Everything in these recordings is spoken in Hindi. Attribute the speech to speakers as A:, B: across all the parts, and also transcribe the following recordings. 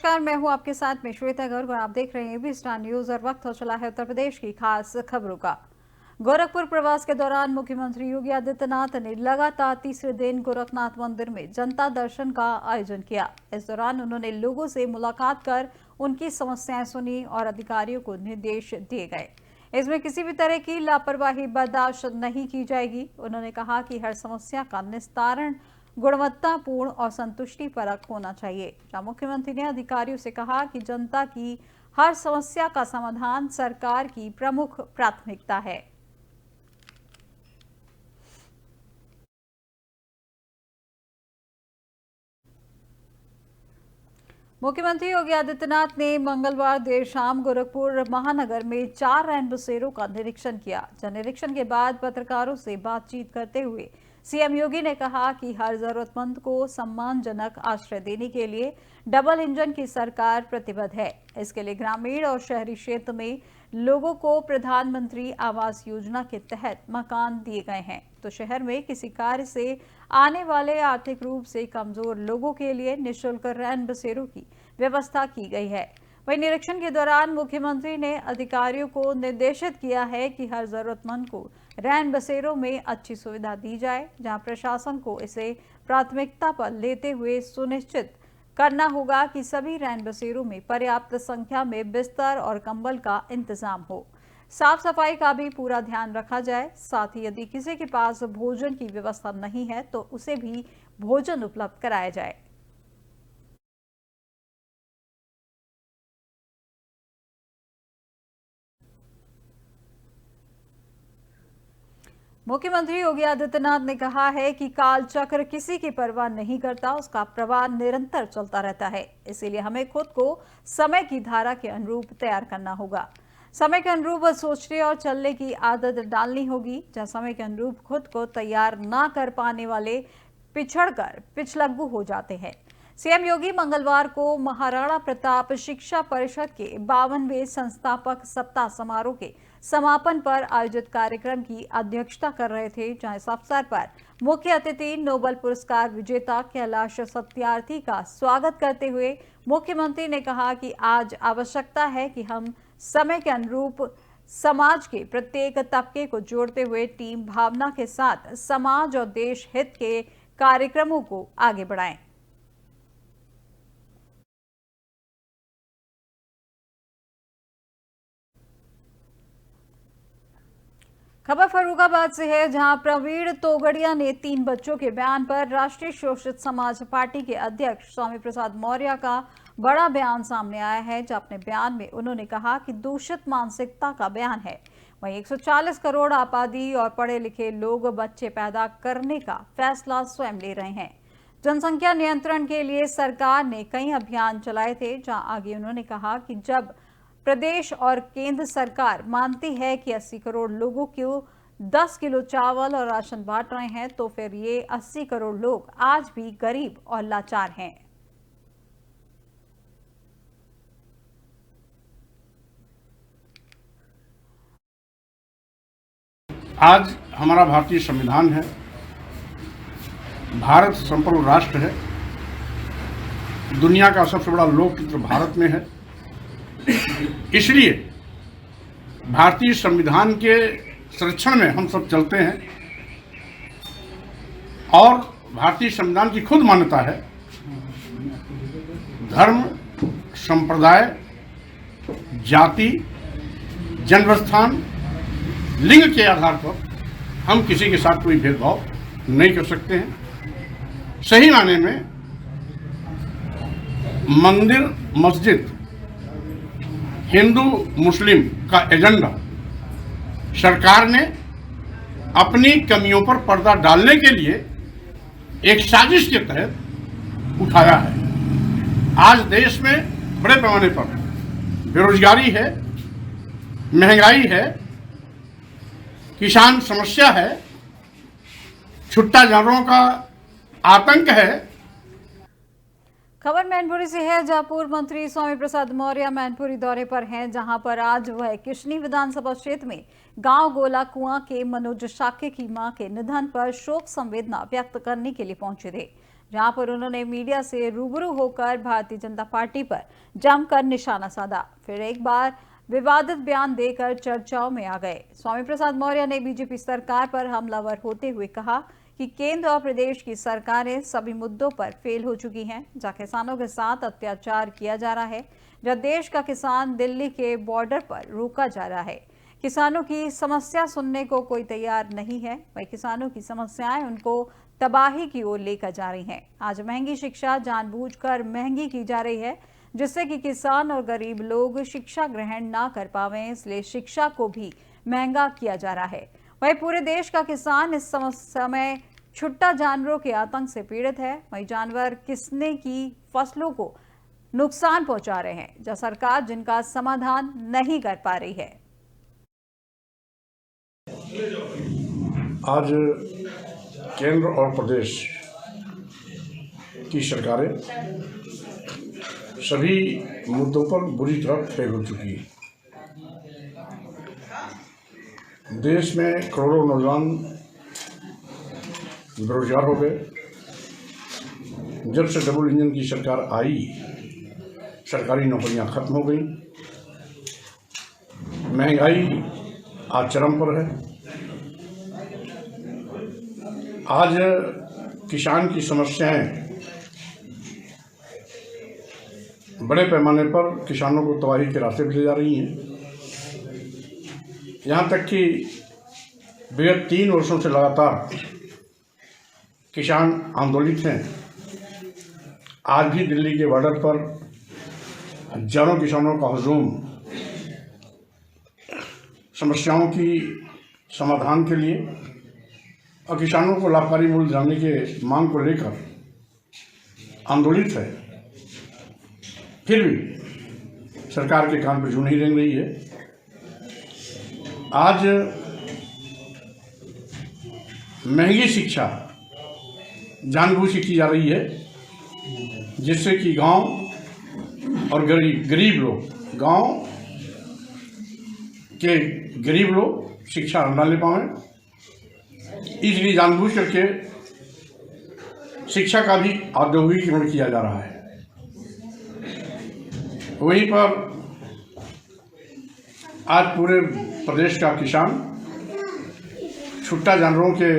A: नमस्कार, मैं हूं आपके साथ में श्वेता गर्ग और आप देख रहे हैं एबी स्टार न्यूज और वक्त हो चला है उत्तर प्रदेश की खास खबरों का। गोरखपुर प्रवास के दौरान मुख्यमंत्री योगी आदित्यनाथ ने लगातार तीसरे दिन गोरखनाथ मंदिर में जनता दर्शन का आयोजन किया। इस दौरान उन्होंने लोगों से मुलाकात कर उनकी समस्याएं सुनी और अधिकारियों को निर्देश दिए गए। इसमें किसी भी तरह की लापरवाही बर्दाश्त नहीं की जाएगी। उन्होंने कहा कि हर समस्या का निस्तारण गुणवत्तापूर्ण और संतुष्टिपरक होना चाहिए। जहां मुख्यमंत्री ने अधिकारियों से कहा कि जनता की हर समस्या का समाधान सरकार की प्रमुख प्राथमिकता है। मुख्यमंत्री योगी आदित्यनाथ ने मंगलवार देर शाम गोरखपुर महानगर में 4 रैन बसेरों का निरीक्षण किया। जन निरीक्षण के बाद पत्रकारों से बातचीत करते हुए सीएम योगी ने कहा कि हर जरूरतमंद को सम्मानजनक आश्रय देने के लिए डबल इंजन की सरकार प्रतिबद्ध है। इसके लिए ग्रामीण और शहरी क्षेत्र में लोगों को प्रधानमंत्री आवास योजना के तहत मकान दिए गए हैं, तो शहर में किसी कार्य से आने वाले आर्थिक रूप से कमजोर लोगों के लिए निःशुल्क रैन बसेरों की व्यवस्था की गई है। वहीं निरीक्षण के दौरान मुख्यमंत्री ने अधिकारियों को निर्देशित किया है कि हर जरूरतमंद को रैन बसेरों में अच्छी सुविधा दी जाए, जहां प्रशासन को इसे प्राथमिकता पर लेते हुए सुनिश्चित करना होगा कि सभी रैन बसेरों में पर्याप्त संख्या में बिस्तर और कंबल का इंतजाम हो। साफ सफाई का भी पूरा ध्यान रखा जाए। साथ ही यदि किसी के पास भोजन की व्यवस्था नहीं है तो उसे भी भोजन उपलब्ध कराया जाए। मुख्यमंत्री योगी आदित्यनाथ ने कहा है कि काल चक्र किसी की परवाह नहीं करता, उसका प्रवाह निरंतर चलता रहता है। इसीलिए हमें खुद को समय की धारा के अनुरूप तैयार करना होगा। समय के अनुरूप सोचने और चलने की आदत डालनी होगी। जहां समय के अनुरूप खुद को तैयार ना कर पाने वाले पिछड़कर पिछलग्गू हो जाते हैं। सीएम योगी मंगलवार को महाराणा प्रताप शिक्षा परिषद के 52वें संस्थापक सप्ताह समारोह के समापन पर आयोजित कार्यक्रम की अध्यक्षता कर रहे थे, जहां इस अवसर पर मुख्य अतिथि नोबेल पुरस्कार विजेता कैलाश सत्यार्थी का स्वागत करते हुए मुख्यमंत्री ने कहा कि आज आवश्यकता है कि हम समय के अनुरूप समाज के प्रत्येक तबके को जोड़ते हुए टीम भावना के साथ समाज और देश हित के कार्यक्रमों को आगे बढ़ाएं। खबर फर्रुखाबाद से है, जहां प्रवीण तोगड़िया ने 3 बच्चों के बयान पर राष्ट्रीय शोषित समाज पार्टी के अध्यक्ष स्वामी प्रसाद मौर्य का बड़ा बयान सामने आया है। जहां अपने बयान में उन्होंने कहा कि दूषित मानसिकता का बयान है। वहीं 140 करोड़ आबादी और पढ़े लिखे लोग बच्चे पैदा करने का फैसला स्वयं ले रहे हैं। जनसंख्या नियंत्रण के लिए सरकार ने कई अभियान चलाए थे। जहां आगे उन्होंने कहा कि जब प्रदेश और केंद्र सरकार मानती है कि 80 करोड़ लोगों को 10 किलो चावल और राशन बांट रहे हैं, तो फिर ये 80 करोड़ लोग आज भी गरीब और लाचार हैं।
B: आज हमारा भारतीय संविधान है, भारत संप्रभु राष्ट्र है, दुनिया का सबसे बड़ा लोकतंत्र भारत में है। इसलिए भारतीय संविधान के संरक्षण में हम सब चलते हैं और भारतीय संविधान की खुद मान्यता है धर्म, संप्रदाय, जाति, जन्मस्थान, लिंग के आधार पर हम किसी के साथ कोई भेदभाव नहीं कर सकते हैं। सही मायने में मंदिर, मस्जिद, हिंदू मुस्लिम का एजेंडा सरकार ने अपनी कमियों पर पर्दा डालने के लिए एक साजिश के तहत उठाया है। आज देश में बड़े पैमाने पर बेरोजगारी है, महंगाई है, किसान समस्या है, छुट्टा जानवरों का आतंक है।
A: खबर मैनपुरी से है, जहां पूर्व मंत्री स्वामी प्रसाद मौर्य मैनपुरी दौरे पर हैं, जहां पर आज वह किशनी विधानसभा क्षेत्र में गांव गोला कुआं के मनोज शाक्य की मां के निधन पर शोक संवेदना व्यक्त करने के लिए पहुंचे थे। जहां पर उन्होंने मीडिया से रूबरू होकर भारतीय जनता पार्टी पर जमकर निशाना साधा। फिर एक बार विवादित बयान देकर चर्चाओं में आ गए। स्वामी प्रसाद मौर्य ने बीजेपी सरकार पर हमलावर होते हुए कहा कि केंद्र और प्रदेश की सरकारें सभी मुद्दों पर फेल हो चुकी हैं, जहां किसानों के साथ अत्याचार किया जा रहा है, जहां देश का किसान दिल्ली के बॉर्डर पर रोका जा रहा है। किसानों की समस्या सुनने को कोई तैयार नहीं है, वही किसानों की समस्याएं उनको तबाही की ओर लेकर जा रही हैं। आज महंगी शिक्षा जानबूझकर महंगी की जा रही है, जिससे कि किसान और गरीब लोग शिक्षा ग्रहण ना कर पावे, इसलिए शिक्षा को भी महंगा किया जा रहा है। वहीं पूरे देश का किसान इस समय छुट्टा जानवरों के आतंक से पीड़ित है। वहीं जानवर किसने की फसलों को नुकसान पहुंचा रहे हैं, जहां सरकार जिनका समाधान नहीं कर पा रही है।
C: आज केंद्र और प्रदेश की सरकारें सभी मुद्दों पर बुरी तरह फेल हो चुकी है। देश में करोड़ों नौजवान बेरोजगार हो गए। जब से डबल इंजन की सरकार आई, सरकारी नौकरियां खत्म हो गई। महंगाई आज चरम पर है। आज किसान की समस्याएं बड़े पैमाने पर किसानों को तबाही के रास्ते पर ले जा रही हैं। यहाँ तक कि विगत 3 वर्षों से लगातार किसान आंदोलित हैं। आज भी दिल्ली के बॉर्डर पर हजारों किसानों का हुजूम समस्याओं की समाधान के लिए और किसानों को लाभकारी मूल्य दिलाने के मांग को लेकर आंदोलित है। फिर भी सरकार के कान पर जू नहीं रेंग रही है। आज महंगी शिक्षा जानबूझ के की जा रही है, जिससे कि गांव और गरीब लोग, गांव के गरीब लोग शिक्षा न ले पाएं, इसलिए जानबूझ करके शिक्षा का भी औद्योगिकीकरण किया जा रहा है। वहीं पर आज पूरे प्रदेश का किसान छुट्टा जानवरों के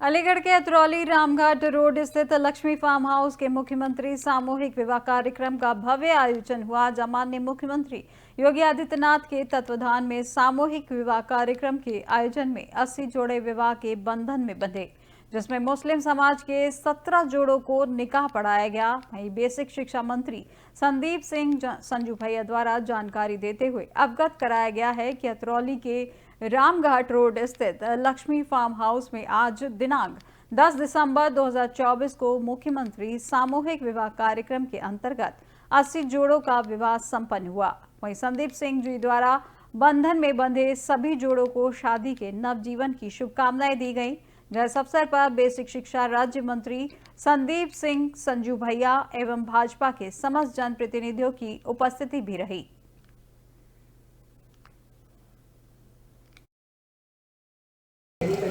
A: अलीगढ़ के अतरौली रामघाट रोड स्थित लक्ष्मी फार्म हाउस के मुख्यमंत्री सामूहिक विवाह कार्यक्रम का भव्य आयोजन हुआ। जहां माननीय मुख्यमंत्री योगी आदित्यनाथ के तत्वाधान में सामूहिक विवाह कार्यक्रम के आयोजन में 80 जोड़े विवाह के बंधन में बंधे, जिसमें मुस्लिम समाज के 17 जोड़ों को निकाह पढ़ाया गया। वहीं बेसिक शिक्षा मंत्री संदीप सिंह संजू भैया द्वारा जानकारी देते हुए अवगत कराया गया है कि अतरौली के रामघाट रोड स्थित लक्ष्मी फार्म हाउस में आज दिनांक 10 दिसंबर 2024 को मुख्यमंत्री सामूहिक विवाह कार्यक्रम के अंतर्गत 80 जोड़ों का विवाह संपन्न हुआ। वहीं संदीप सिंह जी द्वारा बंधन में बंधे सभी जोड़ों को शादी के नवजीवन की शुभकामनाएं दी गई। इस अवसर पर बेसिक शिक्षा राज्य मंत्री संदीप सिंह संजू भैया एवं भाजपा के समस्त जनप्रतिनिधियों की उपस्थिति भी रही।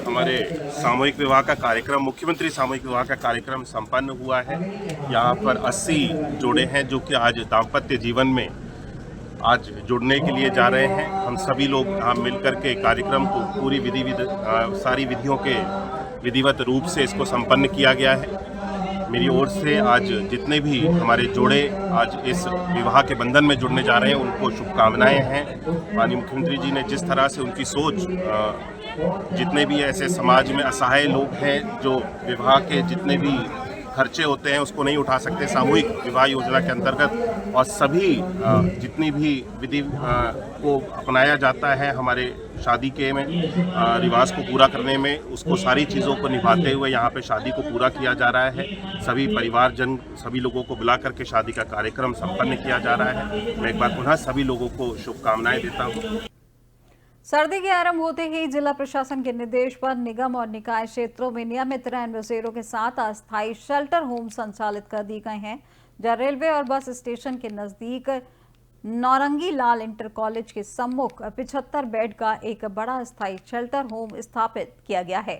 D: हमारे सामूहिक विवाह का कार्यक्रम, मुख्यमंत्री सामूहिक विवाह का कार्यक्रम संपन्न हुआ है। यहाँ पर 80 जोड़े हैं जो कि आज दाम्पत्य जीवन में आज जुड़ने के लिए जा रहे हैं। हम सभी लोग यहाँ मिलकर के कार्यक्रम को पूरी सारी विधियों के विधिवत रूप से इसको संपन्न किया गया है। मेरी ओर से आज जितने भी हमारे जोड़े आज इस विवाह के बंधन में जुड़ने जा रहे हैं उनको शुभकामनाएं हैं। माननीय मुख्यमंत्री जी ने जिस तरह से उनकी सोच, जितने भी ऐसे समाज में असहाय लोग हैं जो विवाह के जितने भी खर्चे होते हैं उसको नहीं उठा सकते, सामूहिक विवाह योजना के अंतर्गत और सभी जितनी भी विधि को अपनाया जाता है हमारे शादी के में रिवाज को पूरा करने में, उसको सारी चीज़ों को निभाते हुए यहाँ पे शादी को पूरा किया जा रहा है। सभी परिवारजन, सभी लोगों को बुला करके शादी का कार्यक्रम संपन्न किया जा रहा है। मैं एक बार पुनः सभी लोगों को शुभकामनाएं देता हूँ।
A: सर्दी के आरंभ होते ही जिला प्रशासन के निर्देश पर निगम और निकाय क्षेत्रों में नियमित रैन बसेरों के साथ अस्थायी शेल्टर होम संचालित कर दिए गए हैं। जहां रेलवे और बस स्टेशन के नजदीक नौरंगी लाल इंटर कॉलेज के सम्मुख 75 बेड का एक बड़ा अस्थायी शेल्टर होम स्थापित किया गया है।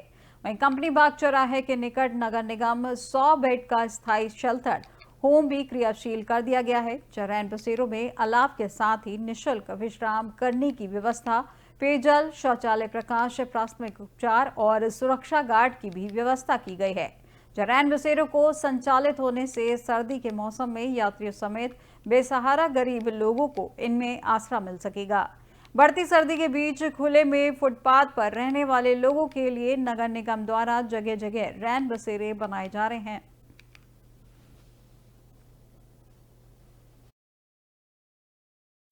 A: वहीं कंपनी बाग चौराहे के निकट नगर निगम 100 बेड का स्थायी शेल्टर होम भी क्रियाशील कर दिया गया है। रैन बसेरों में अलाव के साथ ही निःशुल्क विश्राम करने की व्यवस्था, पेयजल, शौचालय, प्रकाश, प्राथमिक उपचार और सुरक्षा गार्ड की भी व्यवस्था की गई है। रैन बसेरों को संचालित होने से सर्दी के मौसम में यात्रियों समेत बेसहारा गरीब लोगों को इनमें आसरा मिल सकेगा। बढ़ती सर्दी के बीच खुले में फुटपाथ पर रहने वाले लोगों के लिए नगर निगम द्वारा जगह जगह रैन बसेरे बनाए जा रहे हैं।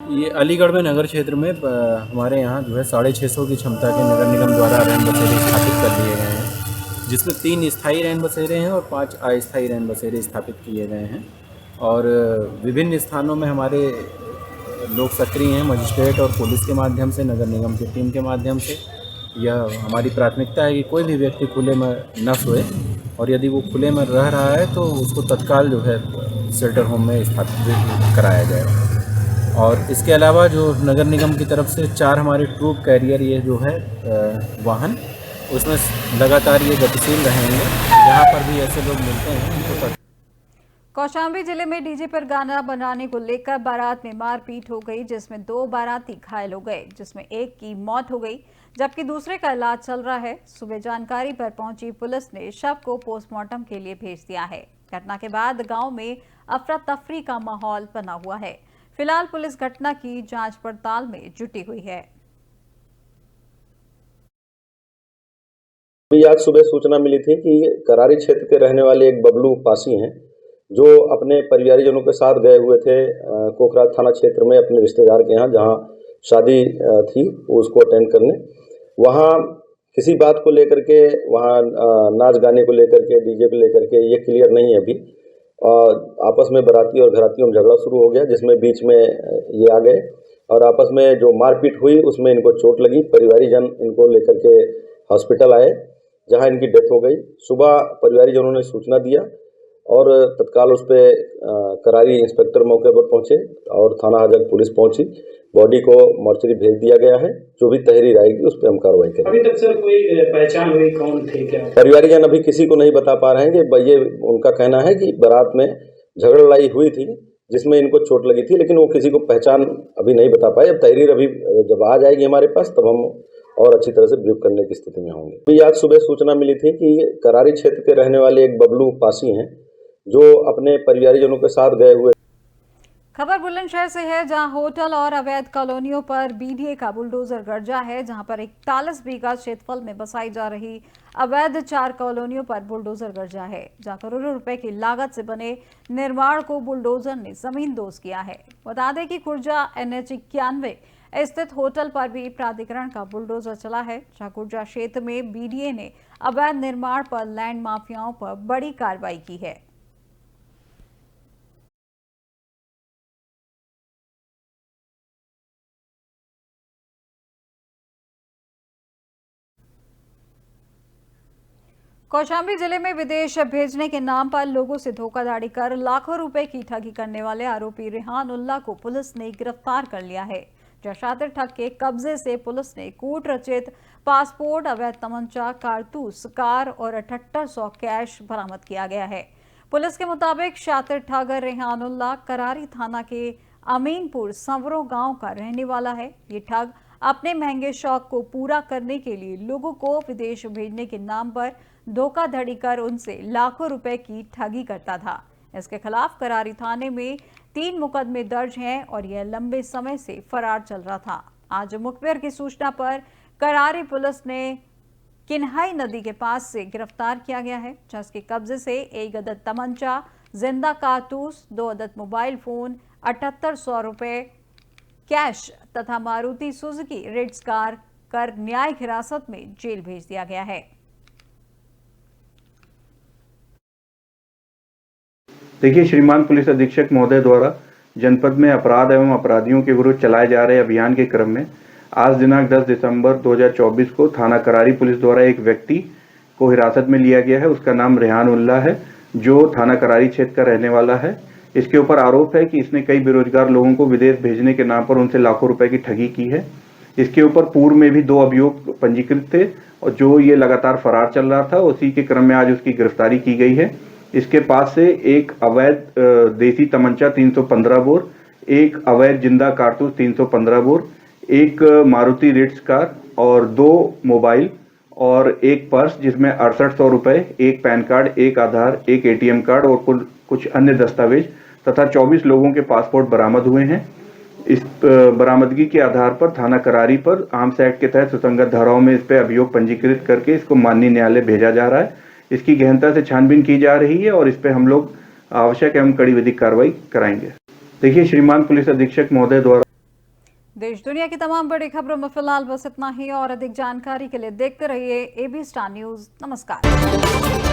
E: ये अलीगढ़ में नगर क्षेत्र में हमारे यहाँ जो है 650 की क्षमता के नगर निगम द्वारा रैन बसेरे स्थापित कर लिए गए हैं, जिसमें 3 स्थायी रैन बसेरे हैं और 5 अस्थायी रैन बसेरे स्थापित किए गए हैं। और विभिन्न स्थानों में हमारे लोग सक्रिय हैं, मजिस्ट्रेट और पुलिस के माध्यम से, नगर निगम की टीम के माध्यम से। यह हमारी प्राथमिकता है कि कोई भी व्यक्ति खुले में न सोए, और यदि वो खुले में रह रहा है तो उसको तत्काल जो है शेल्टर होम में स्थापित कराया जाए। और इसके अलावा जो नगर निगम की तरफ से 4 हमारे ट्रूप कैरियर ये जो है वाहन, उसमें लगातार ये गतिशील रहेंगे। जहाँ पर भी ऐसे लोग मिलते हैं उनको।
A: कौशाम्बी जिले में डीजे पर गाना बनाने को लेकर बारात में मारपीट हो गई, जिसमें 2 बाराती घायल हो गए, जिसमें एक की मौत हो गई जबकि दूसरे का इलाज चल रहा है। सुबह जानकारी पर पहुंची पुलिस ने शव को पोस्टमार्टम के लिए भेज दिया है। घटना के बाद गांव में अफरा तफरी का माहौल बना हुआ है। फिलहाल पुलिस घटना की जांच पड़ताल में जुटी हुई है।
F: आज सुबह सूचना मिली थी कि करारी क्षेत्र के रहने वाले एक बबलू पासी हैं, जो अपने परिवारजनों के साथ गए हुए थे कोखराज थाना क्षेत्र में अपने रिश्तेदार के यहाँ, जहाँ शादी थी, उसको अटेंड करने। वहाँ किसी बात को लेकर के, वहाँ नाच गाने को लेकर के, डीजे को लेकर के, ये क्लियर नहीं है अभी। आपस में बाराती और घरातियों में झगड़ा शुरू हो गया, जिसमें बीच में ये आ गए और आपस में जो मारपीट हुई उसमें इनको चोट लगी। परिवारीजन इनको लेकर के हॉस्पिटल आए, जहां इनकी डेथ हो गई। सुबह परिवारीजनों ने सूचना दिया और तत्काल उस पर करारी इंस्पेक्टर मौके पर पहुंचे और थाना हाजर पुलिस पहुंची। बॉडी को मोर्चरी भेज दिया गया है। जो भी तहरीर आएगी उस पर हम कार्रवाई करेंगे।
G: अभी तक सर कोई पहचान हुई कौन थे क्या?
F: परिवारीजन अभी किसी को नहीं बता पा रहे हैं कि ये उनका कहना है कि बारात में झगड़ा लड़ाई हुई थी जिसमें इनको चोट लगी थी, लेकिन वो किसी को पहचान अभी नहीं बता पाए। अब तहरीर अभी जब आ जाएगी हमारे पास तब हम और अच्छी तरह से ब्रीफ करने की स्थिति में होंगे। अभी आज सुबह सूचना मिली थी कि करारी क्षेत्र के रहने वाले एक बबलू पासी हैं, जो अपने परिवारजनों के साथ गए हुए।
A: खबर बुलंदशहर से है, जहां होटल और अवैध कॉलोनियों पर बीडीए का बुलडोजर गरजा है। जहां पर 41 बीघा क्षेत्रफल में बसाई जा रही अवैध 4 कॉलोनियों पर बुलडोजर गरजा है, जहां करोड़ों रुपए की लागत से बने निर्माण को बुलडोजर ने जमींदोज किया है। बता दें कि खुर्जा NH 91 स्थित होटल पर भी प्राधिकरण का बुलडोजर चला है, जहां खुर्जा क्षेत्र में बीडीए ने अवैध निर्माण पर लैंड माफियाओं पर बड़ी कार्रवाई की है। कौशाम्बी जिले में विदेश भेजने के नाम पर लोगों से धोखाधड़ी कर लाखों रुपए की ठगी करने वाले आरोपी रेहान उल्लाह को पुलिस ने गिरफ्तार कर लिया है। शातिर ठग के कब्जे से पुलिस ने कूट रचित पासपोर्ट, अवैध तमंचा, कारतूस, कार और 7800 कैश बरामद किया गया है। पुलिस के मुताबिक शातिर ठग रेहान उल्लाह करारी थाना के अमीनपुर संवरो गांव का रहने वाला है। ये ठग अपने महंगे शौक को पूरा करने के लिए लोगों को विदेश भेजने के नाम पर धोखाधड़ी कर उनसे लाखों रुपए की ठगी करता था। इसके खिलाफ करारी थाने में 3 मुकदमे दर्ज हैं और यह लंबे समय से फरार चल रहा था। आज मुखबिर की सूचना पर करारी पुलिस ने किन्हाई नदी के पास से गिरफ्तार किया गया है, जिसके कब्जे से 1 अदद तमंचा, जिंदा कारतूस, 2 अदद मोबाइल फोन, 7800 रुपए कैश तथा मारुति सुजुकी रिट्ज कार कर न्यायिक हिरासत में जेल भेज दिया गया है।
H: देखिए, श्रीमान पुलिस अधीक्षक महोदय द्वारा जनपद में अपराध एवं अपराधियों के विरुद्ध चलाए जा रहे अभियान के क्रम में आज दिनांक 10 दिसंबर 2024 को थाना करारी पुलिस द्वारा एक व्यक्ति को हिरासत में लिया गया है। उसका नाम रेहान उल्लाह है, जो थाना करारी क्षेत्र का रहने वाला है। इसके ऊपर आरोप है कि इसने कई बेरोजगार लोगों को विदेश भेजने के नाम पर उनसे लाखों रुपए की ठगी की है। इसके ऊपर पूर्व में भी 2 अभियोग पंजीकृत थे और जो ये लगातार फरार चल रहा था, उसी के क्रम में आज उसकी गिरफ्तारी की गई है। इसके पास से एक अवैध देसी तमंचा 315 बोर, एक अवैध जिंदा कारतूस 315 बोर, एक मारुति रिट्स कार और 2 मोबाइल और एक पर्स जिसमें 6800 रुपये, एक पैन कार्ड, एक आधार, एक ATM कार्ड और कुछ अन्य दस्तावेज तथा 24 लोगों के पासपोर्ट बरामद हुए हैं। इस बरामदगी के आधार पर थाना करारी पर आर्म्स एक्ट के तहत सुसंगत धाराओं में इस पर अभियोग पंजीकृत करके इसको माननीय न्यायालय भेजा जा रहा है। इसकी गहनता से छानबीन की जा रही है और इस पर हम लोग आवश्यक एवं कड़ी विधिक कार्रवाई कराएंगे। देखिए, श्रीमान पुलिस अधीक्षक महोदय द्वारा
A: देश दुनिया की तमाम बड़ी खबरों में फिलहाल बस इतना ही और अधिक जानकारी के लिए देखते रहिए AB स्टार न्यूज। नमस्कार।